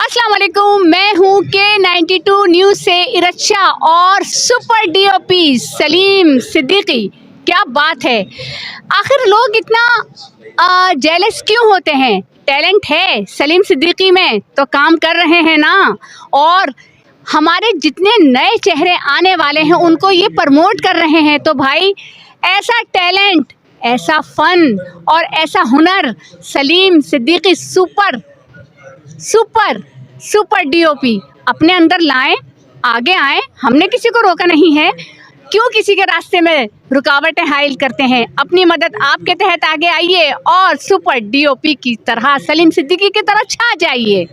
अस्सलाम वालेकुम, मैं हूँ K92 न्यूज़ से इरच्छा और सुपर डीओपी सलीम सिद्दीकी। क्या बात है, आखिर लोग इतना जेलस क्यों होते हैं? टैलेंट है सलीम सिद्दीकी में तो काम कर रहे हैं ना, और हमारे जितने नए चेहरे आने वाले हैं उनको ये प्रमोट कर रहे हैं। तो भाई ऐसा टैलेंट, ऐसा फ़न और ऐसा हुनर सलीम सिद्दीकी सुपर डीओपी अपने अंदर लाएं, आगे आएं। हमने किसी को रोका नहीं है, क्यों किसी के रास्ते में रुकावटें हाइल करते हैं? अपनी मदद आपके तहत आगे आइए और सुपर डीओपी की तरह, सलीम सिद्दीकी की तरह छा जाइए।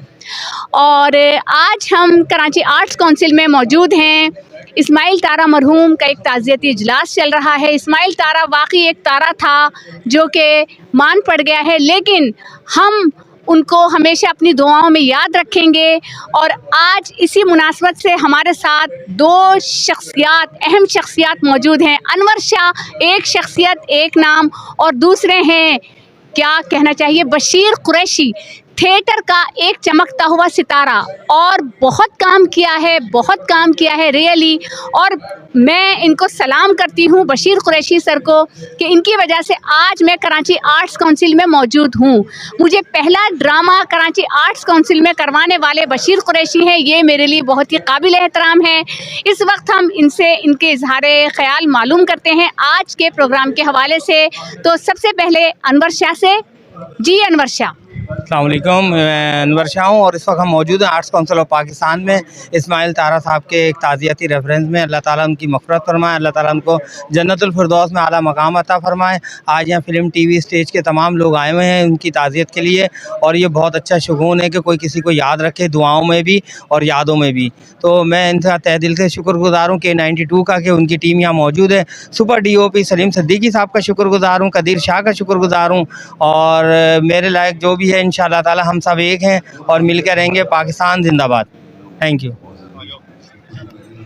और आज हम कराची आर्ट्स काउंसिल में मौजूद हैं। इस्माइल तारा मरहूम का एक ताज़ियती इजलास चल रहा है। इस्माइल तारा वाकई एक तारा था जो कि मान पड़ गया है, लेकिन हम उनको हमेशा अपनी दुआओं में याद रखेंगे। और आज इसी मुनासबत से हमारे साथ दो अहम शख्सियात मौजूद हैं। अनवर शाह एक शख्सियत, एक नाम, और दूसरे हैं, क्या कहना चाहिए, बशीर कुरैशी, थिएटर का एक चमकता हुआ सितारा, और बहुत काम किया है रियली। और मैं इनको सलाम करती हूँ बशीर कुरैशी सर को कि इनकी वजह से आज मैं कराची आर्ट्स काउंसिल में मौजूद हूँ। मुझे पहला ड्रामा कराची आर्ट्स काउंसिल में करवाने वाले बशीर कुरैशी हैं, ये मेरे लिए बहुत ही काबिल एहतराम है। इस वक्त हम इनसे इनके इजहार ख्याल मालूम करते हैं आज के प्रोग्राम के हवाले से। तो सबसे पहले अनवर शाह से। जी अनवर शाह। अस्सलाम वालेकुम, मैं अनवर शाह हूँ और इस वक्त हम मौजूद हैं आर्ट्स काउंसिल ऑफ पाकिस्तान में। इस्माइल तारा साहब के एक ताज़ियती रेफरेंस में। अल्लाह ताला उनकी मग़फ़िरत फरमाए, अल्लाह ताला उनको जन्नतुल फिरदौस में आला मकाम अता फरमाए। आज यहाँ फ़िल्म टीवी स्टेज के तमाम लोग आए हुए हैं उनकी ताज़ियत के लिए, और ये बहुत अच्छा शुगून है कि कोई किसी को याद रखे, दुआओं में भी और यादों में भी। तो मैं इनका तहे दिल से शुक्रगुज़ार हूँ K92 का कि उनकी टीम यहाँ मौजूद है। सुपर डीओपी सलीम सिद्दीकी साहब का शुक्रगुज़ार हूँ, कदीर शाह का शुक्रगुज़ार हूँ, और मेरे लायक जो भी है इंशाअल्लाह ताला हम सब एक हैं और मिलकर रहेंगे। पाकिस्तान जिंदाबाद। Thank you.